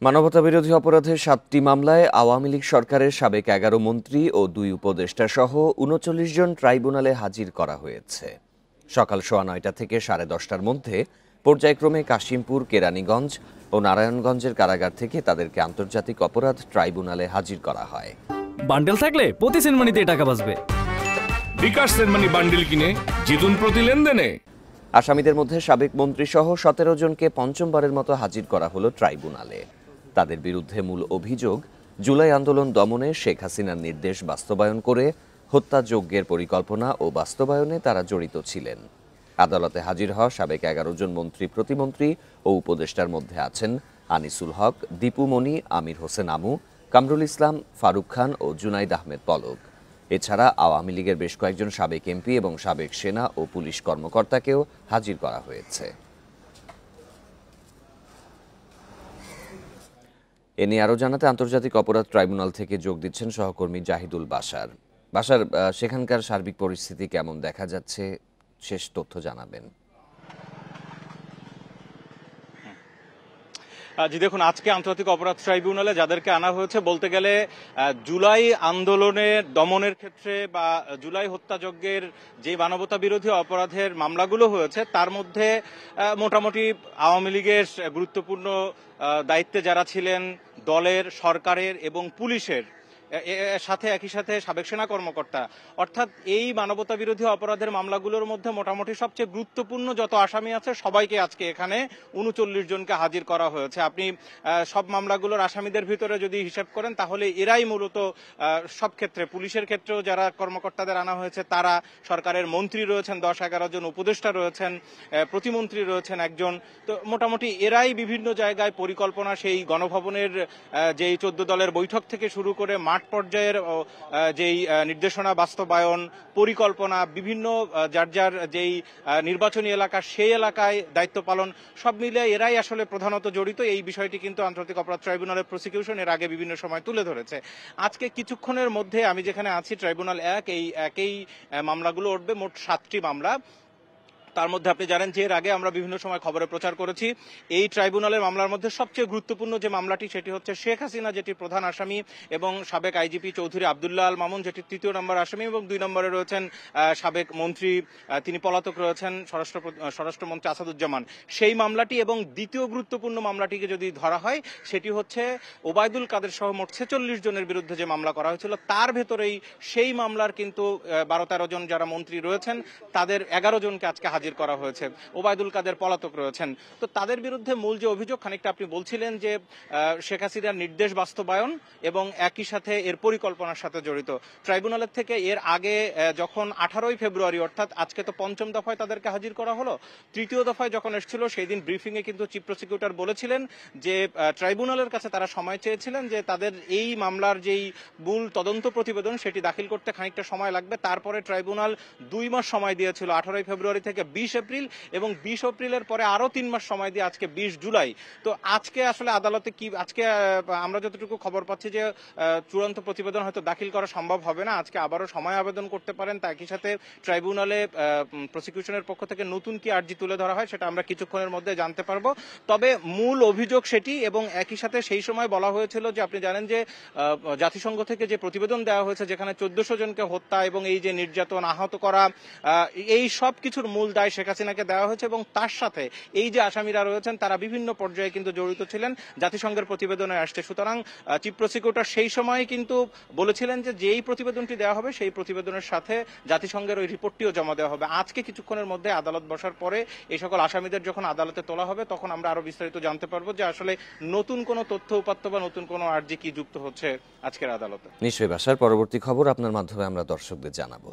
মানবতাবিরোধী অপরাধের ৭টি মামলায় আওয়ামী লীগ সরকারের সাবেক ১১ মন্ত্রী ও ২ উপদেষ্টা সহ ৩৯ জন ট্রাইব্যুনালে হাজির করা হয়েছে। সকাল ৯:৩০ থেকে ১০:৩০টার মধ্যে পর্যায়ক্রমে কাশিমপুর, কেরানীগঞ্জ ও নারায়ণগঞ্জের কারাগার থেকে তাদেরকে আন্তর্জাতিক অপরাধ ট্রাইব্যুনালে হাজির করা হয়। বান্ডেল থাকলে প্রতি সেনমানিতে টাকা বাঁচবে। বিকাশ সেনমানি বান্ডেল কিনে জিতুন প্রতি লেনদেনে। আসামিদের মধ্যে সাবেক মন্ত্রী সহ ১৭ জনকে পঞ্চমবারের মতো হাজির করা হলো ট্রাইব্যুনালে। তাদের বিরুদ্ধে মূল অভিযোগ, জুলাই আন্দোলন দমনে শেখ হাসিনার নির্দেশ বাস্তবায়ন করে হত্যাযজ্ঞের পরিকল্পনা ও বাস্তবায়নে তারা জড়িত ছিলেন। আদালতে হাজির হওয়া সাবেক ১১ জন মন্ত্রী, প্রতিমন্ত্রী ও উপদেষ্টার মধ্যে আছেন আনিসুল হক, দীপু মনি, আমির হোসেন আমু, কামরুল ইসলাম, ফারুক খান ও জুনাইদ আহমেদ পলক। এছাড়া আওয়ামী লীগের বেশ কয়েকজন সাবেক এমপি এবং সাবেক সেনা ও পুলিশ কর্মকর্তাকেও হাজির করা হয়েছে। এ নিয়ে আরও জানাতে আন্তর্জাতিক অপরাধ ট্রাইব্যুনাল থেকে যোগ দিচ্ছেন সহকর্মী জাহিদুল বাশার। বাশার, সেখানকার সার্বিক পরিস্থিতি কেমন দেখা যাচ্ছে, শেষ তথ্য জানাবেন। জি দেখুন, আজকে আন্তর্জাতিক অপরাধ ট্রাইব্যুনালে যাদেরকে আনা হয়েছে, বলতে গেলে জুলাই আন্দোলনের দমনের ক্ষেত্রে বা জুলাই হত্যাযজ্ঞের যে মানবতা বিরোধী অপরাধের মামলাগুলো হয়েছে তার মধ্যে মোটামুটি আওয়ামী লীগের গুরুত্বপূর্ণ দায়িত্বে যারা ছিলেন, দলের, সরকারের এবং পুলিশের সাথে একই সাথে সাবেক সেনা কর্মকর্তা, অর্থাৎ এই মানবতা বিরোধী অপরাধের মামলাগুলোর মধ্যে মোটামুটি সবচেয়ে গুরুত্বপূর্ণ যত আসামি আছে সবাইকে আজকে এখানে ৩৯ জনকে হাজির করা হয়েছে। আপনি সব মামলাগুলোর আসামিদের ভিতরে যদি হিসাব করেন তাহলে এরাই মূলত সব ক্ষেত্রে, পুলিশের ক্ষেত্রেও যারা কর্মকর্তাদের আনা হয়েছে তারা, সরকারের মন্ত্রী রয়েছেন ১০-১১ জন, উপদেষ্টা রয়েছেন, প্রতিমন্ত্রী রয়েছেন একজন, তো মোটামুটি এরাই বিভিন্ন জায়গায় পরিকল্পনা, সেই গণভবনের যেই ১৪ দলের বৈঠক থেকে শুরু করে মাঠ পর্যায়ের যেই নির্দেশনা বাস্তবায়ন, পরিকল্পনা, বিভিন্ন যার যার যেই নির্বাচনী এলাকা সেই এলাকায় দায়িত্ব পালন, সব মিলে এরাই আসলে প্রধানত জড়িত। এই বিষয়টি কিন্তু আন্তর্জাতিক অপরাধ ট্রাইব্যুনালের প্রসিকিউশন এর আগে বিভিন্ন সময় তুলে ধরেছে। আজকে কিছুক্ষণের মধ্যে আমি যেখানে আছি, ট্রাইব্যুনাল ১, এই একই মামলাগুলো উঠবে, মোট ৭টি মামলা। তার মধ্যে আপনি জানেন যে এর আগে আমরা বিভিন্ন সময় খবরে প্রচার করেছি, এই ট্রাইব্যুনালের মামলার মধ্যে সবচেয়ে গুরুত্বপূর্ণ যে মামলাটি সেটি হচ্ছে শেখ হাসিনা, যেটি প্রধান আসামি, এবং সাবেক আইজিপি চৌধুরী আব্দুল্লাহ আল মামুন, যেটি ৩য় নম্বর আসামি, এবং ২ নম্বরে রয়েছেন সাবেক মন্ত্রী, তিনি পলাতক রয়েছেন, স্বরাষ্ট্রমন্ত্রী আসাদুজ্জামান। সেই মামলাটি এবং দ্বিতীয় গুরুত্বপূর্ণ মামলাটিকে যদি ধরা হয় সেটি হচ্ছে ওবায়দুল কাদের সহ মোট ৪৬ জনের বিরুদ্ধে যে মামলা করা হয়েছিল, তার ভেতরেই সেই মামলার কিন্তু ১২-১৩ জন যারা মন্ত্রী রয়েছেন তাদের ১১ জনকে আজকে হাজির করা হয়েছে। ওবায়দুল কাদের পলাতক রয়েছেন। তো তাদের বিরুদ্ধে মূল যে অভিযোগ, খানিকটা আপনি বলছিলেন যে শেখ হাসিনার নির্দেশ বাস্তবায়ন এবং একই সাথে এর পরিকল্পনার সাথে জড়িত। ট্রাইব্যুনালের থেকে এর আগে যখন ১৮ই ফেব্রুয়ারি, অর্থাৎ আজকে তো পঞ্চম দফায় তাদেরকে হাজির করা হলো, তৃতীয় দফায় যখন এসেছিল সেই দিন ব্রিফিং এ কিন্তু চিফ প্রসিকিউটর বলেছিলেন যে ট্রাইব্যুনালের কাছে তারা সময় চেয়েছিলেন যে তাদের এই মামলার যেই মূল তদন্ত প্রতিবেদন সেটি দাখিল করতে খানিকটা সময় লাগবে। তারপরে ট্রাইব্যুনাল ২ মাস সময় দিয়েছিল, ১৮ই ফেব্রুয়ারি থেকে ২০ এপ্রিল, এবং ২০ এপ্রিলের পরে আরো ৩ মাস সময় দিয়ে আজকে ২০ জুলাই। তো আজকে আসলে আদালতে কি, আজকে আমরা যতটুকু খবর পাচ্ছি যে চূড়ান্ত প্রতিবেদন হয়তো দাখিল করা সম্ভব হবে না, আজকে আবারও সময় আবেদন করতে পারেন। তা একই সাথে ট্রাইব্যুনালে প্রসিকিউশনের পক্ষ থেকে নতুন কি আর্জি তুলে ধরা হয় সেটা আমরা কিছুক্ষণের মধ্যে জানতে পারবো। তবে মূল অভিযোগ সেটি, এবং একই সাথে সেই সময় বলা হয়েছিল যে আপনি জানেন যে জাতিসংঘ থেকে যে প্রতিবেদন দেওয়া হয়েছে যেখানে ১৪০০ জনকে হত্যা এবং এই যে নির্যাতন, আহত করা, এই সব কিছুর মূল দায় শেখ হাসিনাকে দেওয়া হয়েছে, এবং তার সাথে এই যে আসামিরা রয়েছেন তারা বিভিন্ন পর্যায়ে কিন্তু জড়িত ছিলেন, জাতিসংঘের প্রতিবেদনে আসছে। সুতরাং চিফ প্রসিকিউটর সেই সময় কিন্তু বলেছিলেন যে যেই প্রতিবেদনটি দেওয়া হবে সেই প্রতিবেদনের সাথে জাতিসংঘের ওই রিপোর্টটিও জমা দেওয়া হবে। আজকে কিছুক্ষণের মধ্যে আদালত বসার পরে এই সকল আসামিদের যখন আদালতে তোলা হবে তখন আমরা আরো বিস্তারিত জানতে পারবো যে আসলে নতুন কোনো তথ্য উপাত্ত বা নতুন কোনো আর্জি কি যুক্ত হচ্ছে আজকের আদালতে। নিশ্চয়ই বাসার পরবর্তী খবর আপনার মাধ্যমে আমরা দর্শকদের জানাবো।